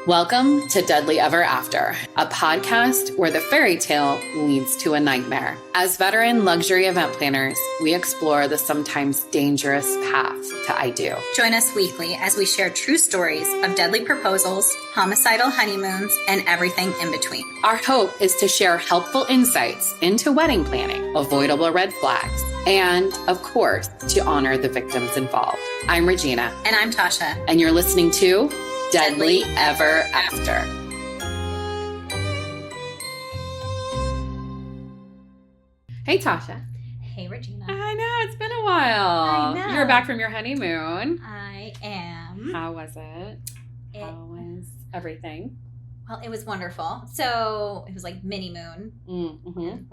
Welcome to Deadly Ever After, a podcast where the fairy tale leads to a nightmare. As veteran luxury event planners, we explore the sometimes dangerous path to I do. Join us weekly as we share true stories of deadly proposals, homicidal honeymoons, and everything in between. Our hope is to share helpful insights into wedding planning, avoidable red flags, and, of course, to honor the victims involved. I'm Regina. And I'm Tasha. And you're listening to Deadly Ever After. Hey, Tasha. Hey, Regina. I know, it's been a while. I know. You're back from your honeymoon. I am. How was it? How was everything? Well, it was wonderful. So it was like mini moon. Mm-hmm.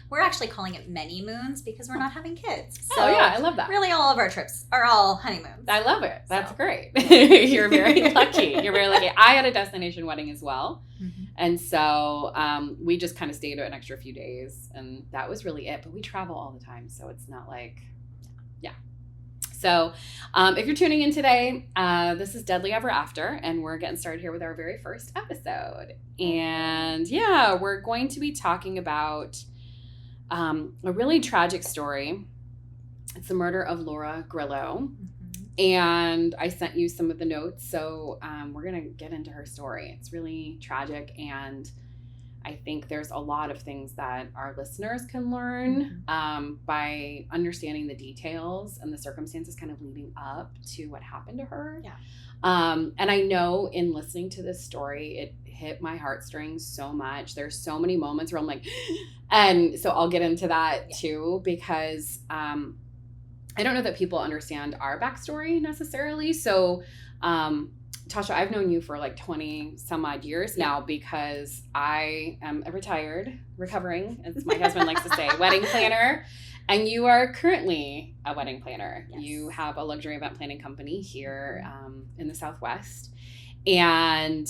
We're actually calling it many moons because we're not having kids. So oh, yeah, I love that. Really, all of our trips are all honeymoons. I love it. That's So. great. You're very lucky. You're very lucky. I had a destination wedding as well. Mm-hmm. And so we just kind of stayed an extra few days, and that was really it. But we travel all the time, so it's not like, yeah. So if you're tuning in today, this is Deadly Ever After, and we're getting started here with our very first episode. And yeah, we're going to be talking about a really tragic story. It's the murder of Laura Grillo. And I sent you some of the notes, so we're going to get into her story. It's really tragic, and I think there's a lot of things that our listeners can learn by understanding the details and the circumstances kind of leading up to what happened to her. Yeah. And I know in listening to this story, it hit my heartstrings so much. There's so many moments where I'm like, and so I'll get into that too, because I don't know that people understand our backstory necessarily. So, Tasha, I've known you for like 20 some odd years now because I am a recovering, as my husband likes to say, wedding planner. And you are currently a wedding planner. Yes. You have a luxury event planning company here in the Southwest. And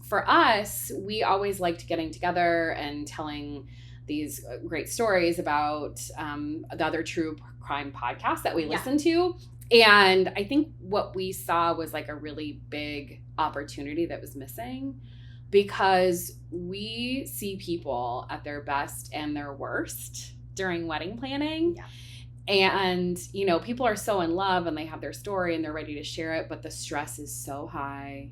for us, we always liked getting together and telling these great stories about the other true crime podcasts that we listen to. And I think what we saw was like a really big opportunity that was missing, because we see people at their best and their worst during wedding planning. Yeah. And, you know, people are so in love and they have their story and they're ready to share it, but the stress is so high.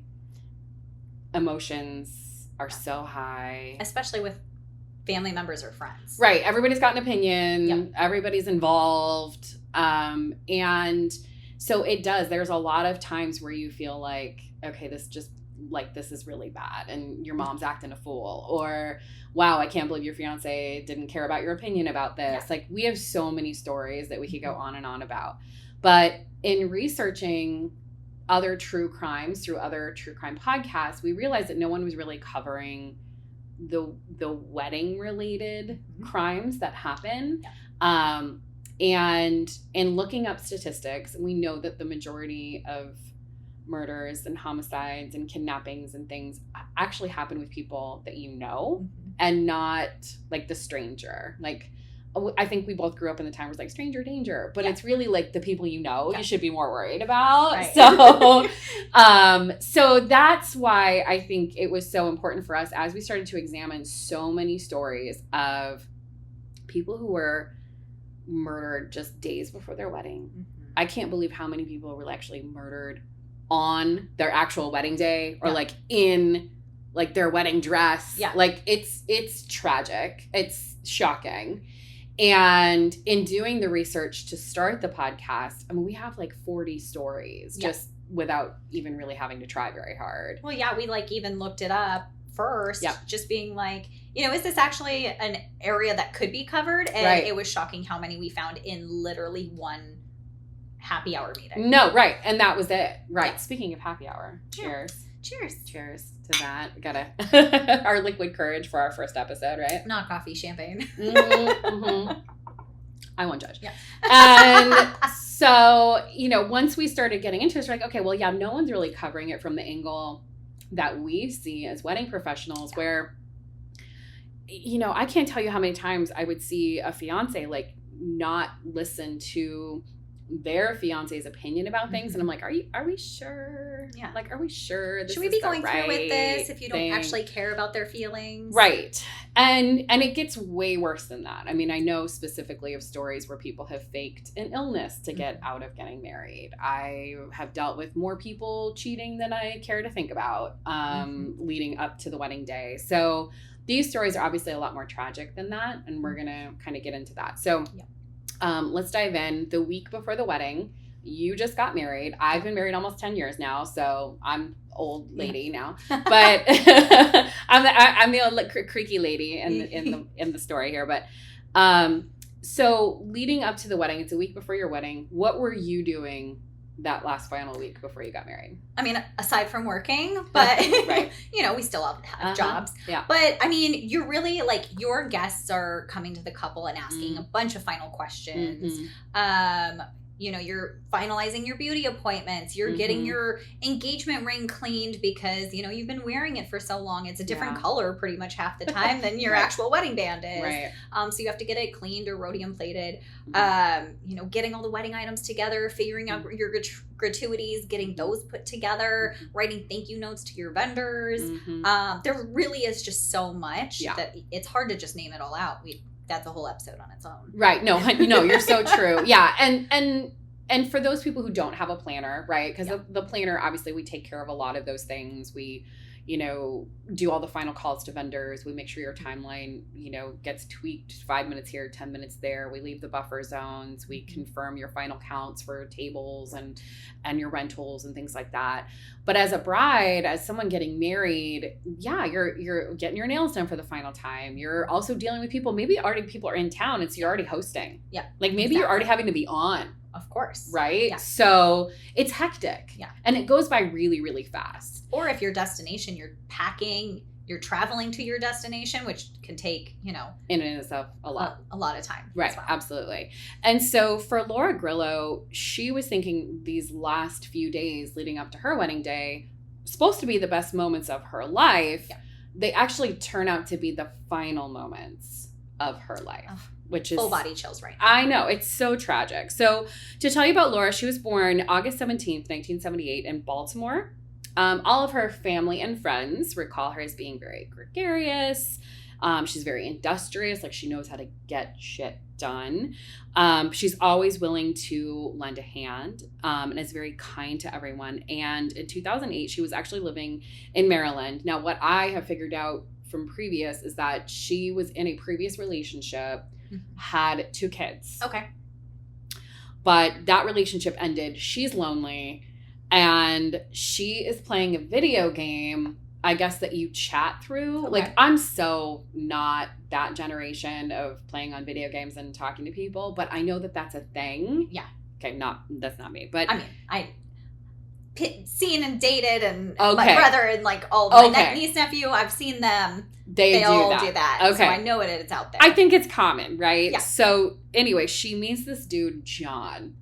Emotions are so high. Especially with family members or friends. Right. Everybody's got an opinion. Yep. Everybody's involved. And so it does. There's a lot of times where you feel like, okay, this is really bad. And your mom's acting a fool. Or, wow, I can't believe your fiance didn't care about your opinion about this. Yeah. Like, we have so many stories that we could go on and on about. But in researching other true crimes through other true crime podcasts, we realized that no one was really covering the wedding related crimes that happen. Yeah. And in looking up statistics, we know that the majority of murders and homicides and kidnappings and things actually happen with people that you know, and not like the stranger. Like, I think we both grew up in the time where it's like stranger danger, but it's really like the people you know you should be more worried about. Right. So, so that's why I think it was so important for us as we started to examine so many stories of people who were murdered just days before their wedding. I can't believe how many people were actually murdered on their actual wedding day, or like in like their wedding dress. Yeah. Like it's tragic. It's shocking. And in doing the research to start the podcast, I mean, we have like 40 stories just without even really having to try very hard. Well, yeah, we like even looked it up first, just being like, you know, is this actually an area that could be covered? And it was shocking how many we found in literally one happy hour meeting. No, right. And that was it. Right. Yeah. Speaking of happy hour, cheers. Cheers. Cheers to that. We gotta our liquid courage for our first episode, right? Not coffee, champagne. I won't judge. Yeah. And so, you know, once we started getting into it, we're like, okay, well, yeah, no one's really covering it from the angle that we see as wedding professionals, where, you know, I can't tell you how many times I would see a fiance like not listen to their fiance's opinion about things. And I'm like, are we sure? Yeah. Like, are we sure this should we is be the going right through with this if you don't thing? actually care about their feelings? Right. And it gets way worse than that. I mean, I know specifically of stories where people have faked an illness to get out of getting married. I have dealt with more people cheating than I care to think about leading up to the wedding day. So these stories are obviously a lot more tragic than that, and we're going to kind of get into that. So let's dive in. The week before the wedding, you just got married. I've been married almost 10 years now, so I'm old lady now. But I'm the old creaky lady in the story here. But so leading up to the wedding, it's a week before your wedding. What were you doing that last final week before you got married? I mean, aside from working, but right. you know, we still have jobs. Yeah. But I mean, you're really like, your guests are coming to the couple and asking a bunch of final questions. You know, you're finalizing your beauty appointments. You're getting your engagement ring cleaned because, you know, you've been wearing it for so long. It's a different color pretty much half the time than your actual wedding band is. Right. So you have to get it cleaned or rhodium plated. You know, getting all the wedding items together, figuring out your gratuities, getting those put together, writing thank you notes to your vendors. There really is just so much that it's hard to just name it all out. That's a whole episode on its own. Right. No, you're so true. Yeah. And for those people who don't have a planner, right? Because the planner, obviously we take care of a lot of those things. We, you know, do all the final calls to vendors. We make sure your timeline, you know, gets tweaked 5 minutes here, 10 minutes there. We leave the buffer zones. We confirm your final counts for tables and your rentals and things like that. But as a bride, as someone getting married, you're getting your nails done for the final time. You're also dealing with people. Maybe already people are in town and so you're already hosting. Yeah. Like maybe you're already having to be on. Of course. Right? Yeah. So it's hectic. Yeah. And it goes by really, really fast. Or if your destination, you're packing, you're traveling to your destination, which can take, you know, in and of itself a lot of time. Right. Well. Absolutely. And so for Laura Grillo, she was thinking these last few days leading up to her wedding day, supposed to be the best moments of her life. Yeah. They actually turn out to be the final moments of her life. Oh. Which is full body chills right now. I know. It's so tragic. So to tell you about Laura, she was born August 17th, 1978 in Baltimore. All of her family and friends recall her as being very gregarious. She's very industrious. Like she knows how to get shit done. She's always willing to lend a hand and is very kind to everyone. And in 2008, she was actually living in Maryland. Now, what I have figured out from previous is that she was in a previous relationship, had 2 kids. Okay. But that relationship ended. She's lonely. And she is playing a video game, I guess, that you chat through. Okay. Like, I'm so not that generation of playing on video games and talking to people. But I know that that's a thing. Yeah. Okay, that's not me. But I mean, I seen and dated and my brother and like all my niece, nephew, I've seen them. They all do that. Okay. So I know it's out there. I think it's common, right? Yeah. So anyway, she meets this dude, John,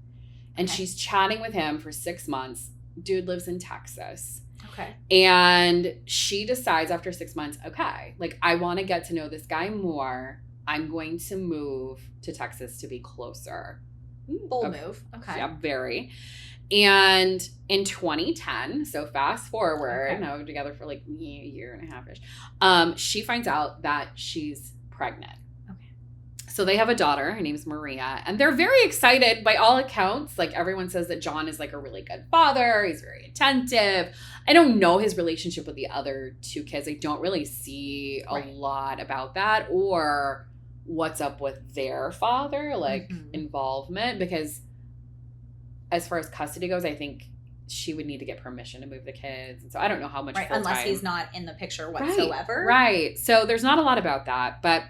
and she's chatting with him for 6 months. Dude lives in Texas. Okay. And she decides after 6 months, okay, like I want to get to know this guy more. I'm going to move to Texas to be closer. Bold move. Okay. Yeah, very. And in 2010, so fast forward, now we're together for like a year and a half-ish, she finds out that she's pregnant. Okay. So they have a daughter. Her name's Maria. And they're very excited by all accounts. Like everyone says that John is like a really good father. He's very attentive. I don't know his relationship with the other 2 kids. I don't really see a lot about that or what's up with their father, like involvement, because as far as custody goes, I think she would need to get permission to move the kids. And so I don't know how much full-time. Unless he's not in the picture whatsoever. Right. So there's not a lot about that. But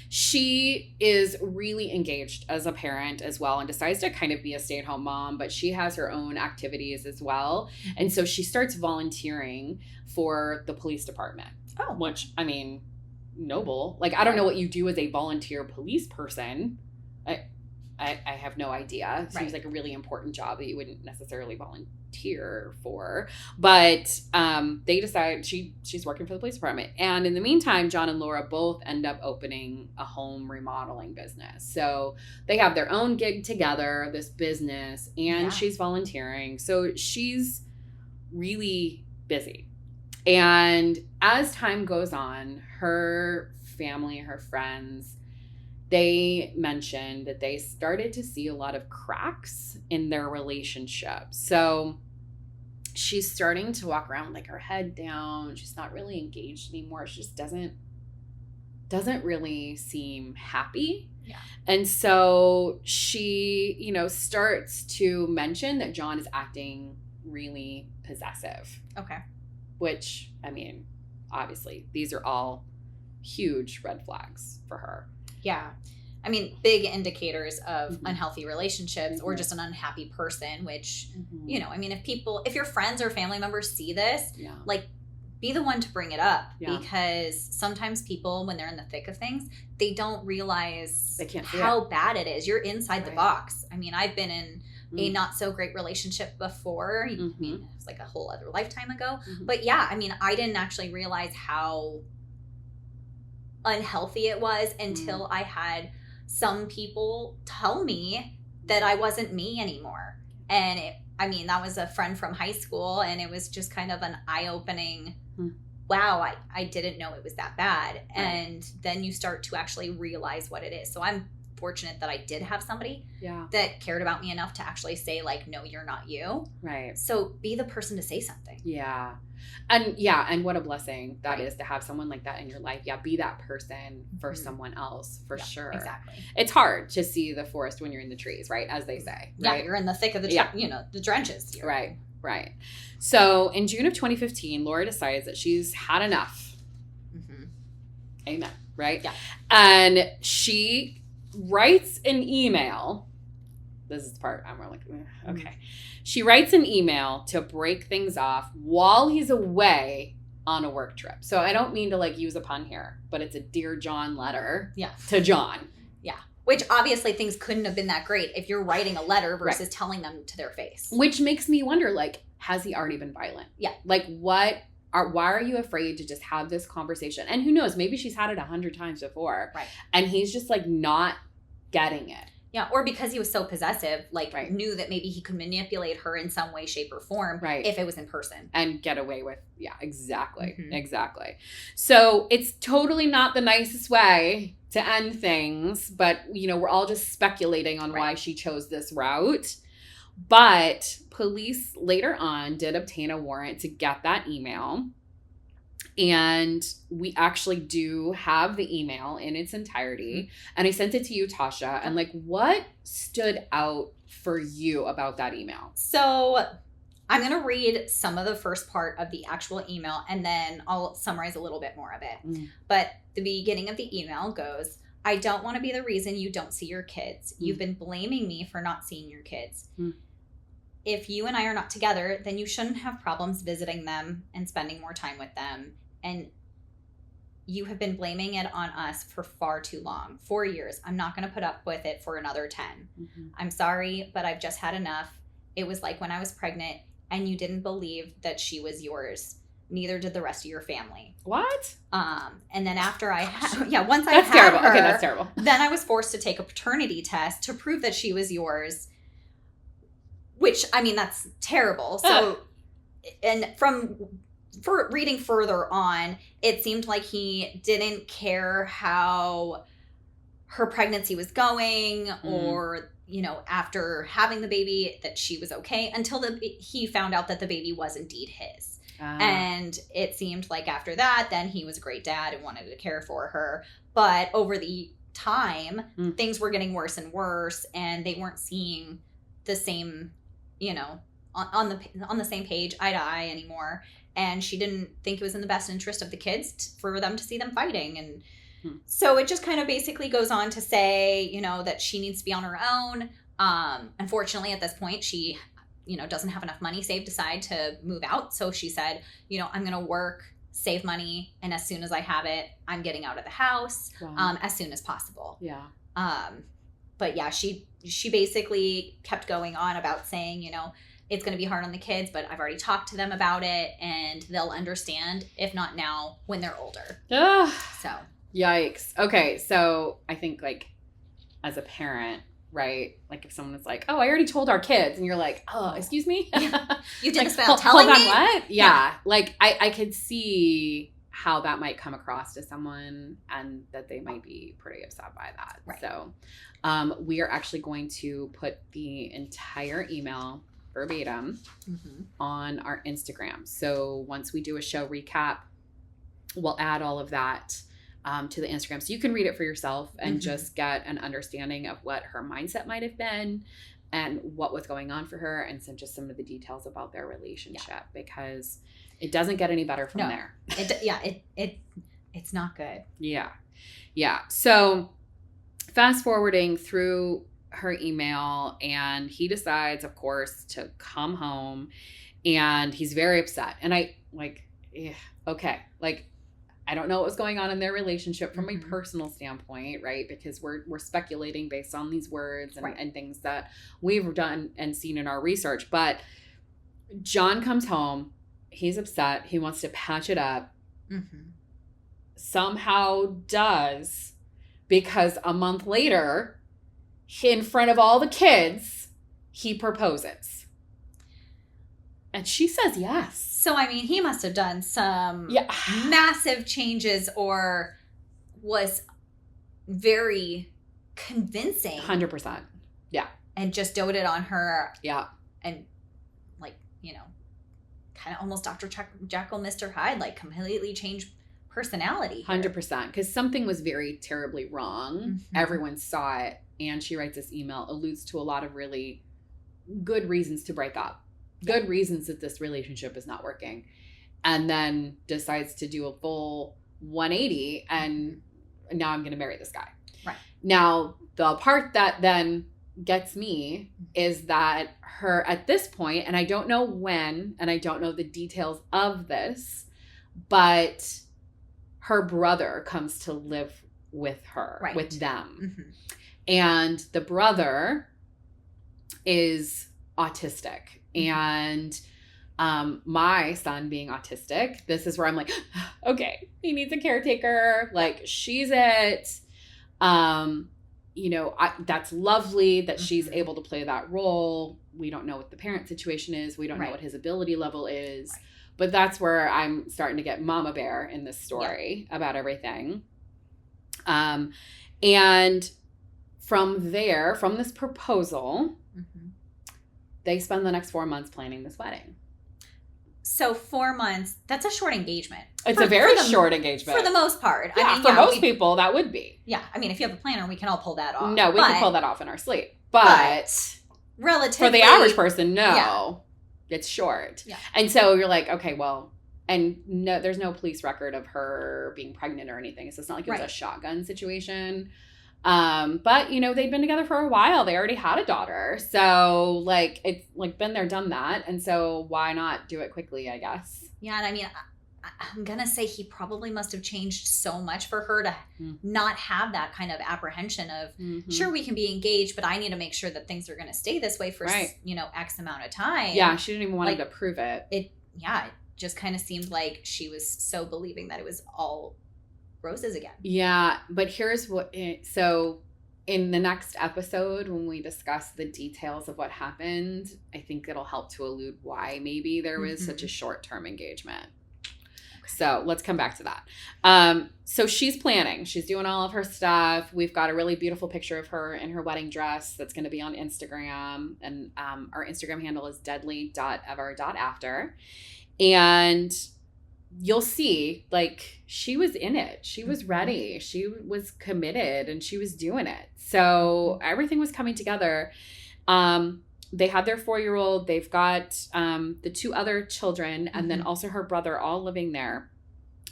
she is really engaged as a parent as well and decides to kind of be a stay-at-home mom. But she has her own activities as well. And so she starts volunteering for the police department. Oh. Which, I mean, noble. Like, I don't know what you do as a volunteer police person. I have no idea. Seems Right. like a really important job that you wouldn't necessarily volunteer for. But they decide she's working for the police department. And in the meantime, John and Laura both end up opening a home remodeling business. So they have their own gig together, this business, and she's volunteering. So she's really busy. And as time goes on, her family, her friends, they mentioned that they started to see a lot of cracks in their relationship. So she's starting to walk around like her head down. She's not really engaged anymore. She just doesn't really seem happy. Yeah. And so she, starts to mention that John is acting really possessive. Okay. Which, I mean, obviously, these are all huge red flags for her. Yeah. I mean, big indicators of unhealthy relationships or just an unhappy person, which, I mean, if your friends or family members see this, like, be the one to bring it up because sometimes people, when they're in the thick of things, they don't realize how bad it is. You're inside the box. I mean, I've been in a not so great relationship before. I mean, it was like a whole other lifetime ago. But yeah, I mean, I didn't actually realize how unhealthy it was until I had some people tell me that I wasn't me anymore. And that was a friend from high school, and it was just kind of an eye-opening, wow, I didn't know it was that bad. Right. And then you start to actually realize what it is. So I'm fortunate that I did have somebody that cared about me enough to actually say, like, no, you're not you. Right. So be the person to say something. Yeah. And what a blessing that is to have someone like that in your life. Yeah, be that person for someone else, for sure. Exactly. It's hard to see the forest when you're in the trees, right? As they say. Right? Yeah, you're in the thick of the trenches. Right. So in June of 2015, Laura decides that she's had enough. Amen. Right? Yeah. And she writes an email. This is the part I'm like, okay. She writes an email to break things off while he's away on a work trip. So I don't mean to like use a pun here, but it's a Dear John letter to John. Yeah. Which obviously things couldn't have been that great if you're writing a letter versus telling them to their face. Which makes me wonder, like, has he already been violent? Yeah. Like, why are you afraid to just have this conversation? And who knows, maybe she's had it 100 times before. Right. And he's just like not getting it. Yeah, or because he was so possessive, like knew that maybe he could manipulate her in some way, shape, or form if it was in person. And get away with, exactly. Exactly. So it's totally not the nicest way to end things, but, we're all just speculating on why she chose this route. But police later on did obtain a warrant to get that email. And we actually do have the email in its entirety. And I sent it to you, Tasha. And like, what stood out for you about that email? So I'm going to read some of the first part of the actual email, and then I'll summarize a little bit more of it. But the beginning of the email goes, I don't want to be the reason you don't see your kids. You've been blaming me for not seeing your kids. If you and I are not together, then you shouldn't have problems visiting them and spending more time with them. And you have been blaming it on us for far too long. 4 years. I'm not going to put up with it for another 10. I'm sorry, but I've just had enough. It was like when I was pregnant and you didn't believe that she was yours. Neither did the rest of your family. What? And then after once I that's had terrible. her, Okay, that's terrible. Then I was forced to take a paternity test to prove that she was yours. Which, I mean, that's terrible. So, and for reading further on, it seemed like he didn't care how her pregnancy was going or, after having the baby that she was okay until he found out that the baby was indeed his. And it seemed like after that, then he was a great dad and wanted to care for her. But over the time, things were getting worse and worse, and they weren't seeing the same, on the same page, eye to eye anymore. And she didn't think it was in the best interest of the kids for them to see them fighting. And so it just kind of basically goes on to say, that she needs to be on her own. Unfortunately, at this point, she, doesn't have enough money saved aside to move out. So she said, I'm going to work, save money. And as soon as I have it, I'm getting out of the house as soon as possible. Yeah. But yeah, she basically kept going on about saying, it's going to be hard on the kids, but I've already talked to them about it and they'll understand, if not now, when they're older. Ugh. So. Yikes. Okay. So I think like as a parent, right? Like if someone was like, oh, I already told our kids, and you're like, oh, excuse me? Yeah. You did like, this without telling me? Hold on, what? Yeah. Like I could see how that might come across to someone and that they might be pretty upset by that. Right. So we are actually going to put the entire email verbatim on our Instagram. So once we do a show recap, we'll add all of that to the Instagram. So you can read it for yourself and just get an understanding of what her mindset might have been and what was going on for her, and some of the details about their relationship, because it doesn't get any better from there. It's not good. Yeah. So fast forwarding through her email, and he decides, of course, to come home, and he's very upset. And I I don't know what was going on in their relationship from a personal standpoint, right? Because we're speculating based on these words and things that we've done and seen in our research. But John comes home. He's upset. He wants to patch it up. Somehow does, because a month later, in front of all the kids, he proposes. And she says yes. So, I mean, he must have done some massive changes, or was very convincing. 100%. Yeah. And just doted on her. Yeah. And, kind of almost Dr. Jekyll, Mr. Hyde, like completely changed personality. 100%. Because something was very terribly wrong. Everyone saw it. And she writes this email, alludes to a lot of really good reasons to break up. Good reasons that this relationship is not working. And then decides to do a full 180 and now I'm going to marry this guy. Right. Now, the part that then gets me is that her, at this point, and I don't know when, and I don't know the details of this, but her brother comes to live with her, with them. And the brother is autistic. And my son being autistic, this is where I'm like, okay, he needs a caretaker. Like, she's it. That's lovely that she's able to play that role. We don't know what the parent situation is. We don't know what his ability level is. But that's where I'm starting to get mama bear in this story about everything. And from there, from this proposal, they spend the next 4 months planning this wedding. So 4 months, that's a short engagement. It's a very short engagement. For the most part. Yeah, for most people, that would be. Yeah, I mean, if you have a planner, we can all pull that off. No, we can pull that off in our sleep. But relatively, for the average person, no. It's short. Yeah. And so you're like, okay, well, and no, there's no police record of her being pregnant or anything. So it's not like it was a shotgun situation. But they'd been together for a while. They already had a daughter. So it's been there, done that. And so why not do it quickly, I guess? Yeah. And I mean, I'm going to say he probably must have changed so much for her to not have that kind of apprehension of, sure, we can be engaged, but I need to make sure that things are going to stay this way for, X amount of time. Yeah. She didn't even want him to prove it. It just kind of seemed like she was so believing that it was all roses again. Yeah, but here's so in the next episode, when we discuss the details of what happened, I think it'll help to allude why maybe there was such a short-term engagement. Okay. So let's come back to that. So she's planning. She's doing all of her stuff. We've got a really beautiful picture of her in her wedding dress that's going to be on Instagram. And our Instagram handle is deadly.ever.after. And you'll see, she was in it. She was ready. She was committed and she was doing it. So everything was coming together. They had their 4-year-old. They've got the 2 other children and then also her brother all living there.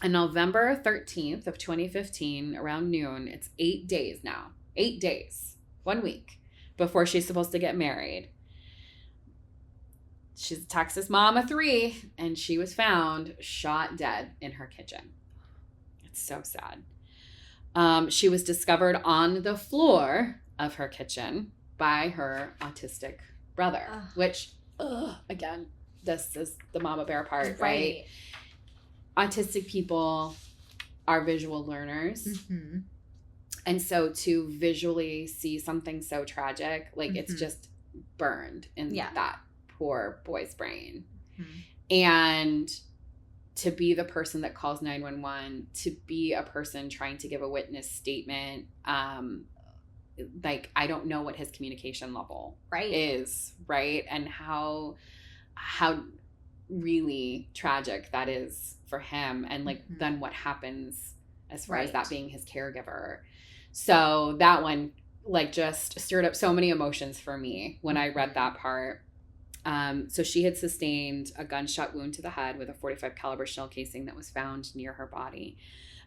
On November 13th of 2015, around noon, it's 8 days now. 8 days, 1 week before she's supposed to get married. She's a Texas mom of 3, and she was found shot dead in her kitchen. It's so sad. She was discovered on the floor of her kitchen by her autistic brother, which, again, this is the mama bear part, right? Autistic people are visual learners. Mm-hmm. And so to visually see something so tragic, like it's just burned in that poor boy's brain. Mm-hmm. And to be the person that calls 911, to be a person trying to give a witness statement, like I don't know what his communication level is, right? And how really tragic that is for him, and like then what happens as far as that being his caregiver. So that one like just stirred up so many emotions for me when I read that part. So she had sustained a gunshot wound to the head with a .45 caliber shell casing that was found near her body.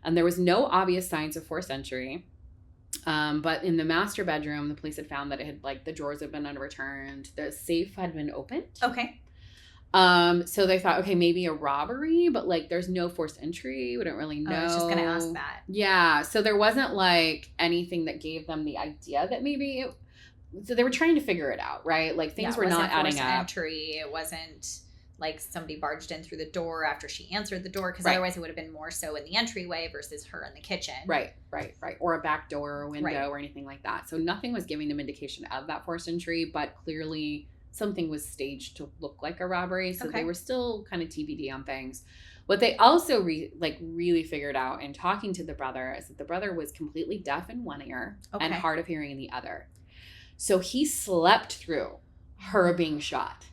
And there was no obvious signs of forced entry. But in the master bedroom, the police had found that it had like the drawers had been unreturned. The safe had been opened. Okay. So they thought, okay, maybe a robbery, but like there's no forced entry. We don't really know. I was just going to ask that. Yeah. So there wasn't like anything that gave them the idea that maybe so they were trying to figure it out, right? Like things were not adding up. Entry. It wasn't like somebody barged in through the door after she answered the door, because otherwise it would have been more so in the entryway versus her in the kitchen. Right. Or a back door or window or anything like that. So nothing was giving them indication of that forced entry, but clearly something was staged to look like a robbery. So they were still kind of TBD on things. What they also really figured out in talking to the brother is that the brother was completely deaf in one ear and hard of hearing in the other. So he slept through her being shot.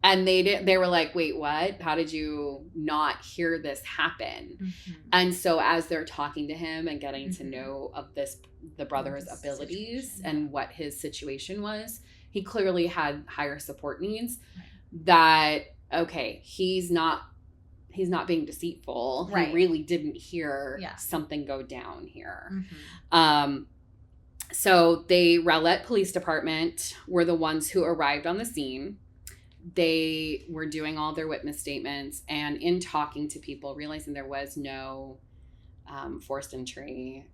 And they were like, wait, what? How did you not hear this happen? Mm-hmm. And so as they're talking to him and getting to know of the brother's abilities and what his situation was, he clearly had higher support needs. That, okay, he's not being deceitful. He really didn't hear something go down here. Mm-hmm. So the Rowlett Police Department were the ones who arrived on the scene. They were doing all their witness statements, and in talking to people, realizing there was no forced entry,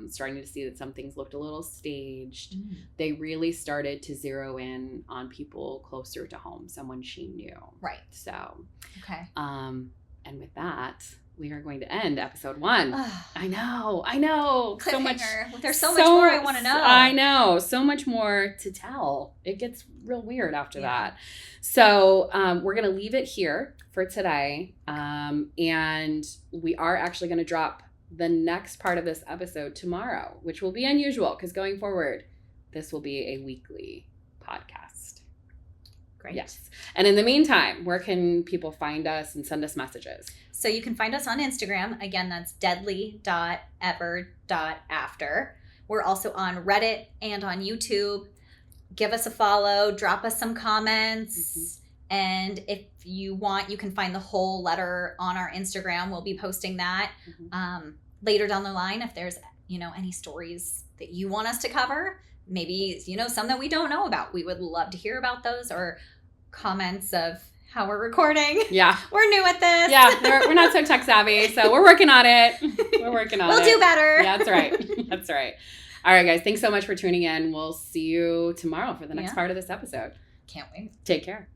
starting to see that some things looked a little staged. Mm. They really started to zero in on people closer to home, someone she knew. Right. So, okay. And with that, we are going to end episode 1. I know. So much. There's so much more I want to know. I know. So much more to tell. It gets real weird after that. So we're going to leave it here for today. And we are actually going to drop the next part of this episode tomorrow, which will be unusual because going forward, this will be a weekly podcast. Great. Yes. And in the meantime, where can people find us and send us messages? So you can find us on Instagram. Again, that's deadly.ever.after. We're also on Reddit and on YouTube. Give us a follow. Drop us some comments. Mm-hmm. And if you want, you can find the whole letter on our Instagram. We'll be posting that later down the line. If there's, any stories that you want us to cover, maybe, some that we don't know about. We would love to hear about those, or comments of how we're recording. Yeah. We're new at this. Yeah, we're not so tech savvy, so we're working on it. We'll do better. Yeah, that's right. That's right. All right, guys. Thanks so much for tuning in. We'll see you tomorrow for the next part of this episode. Can't wait. Take care.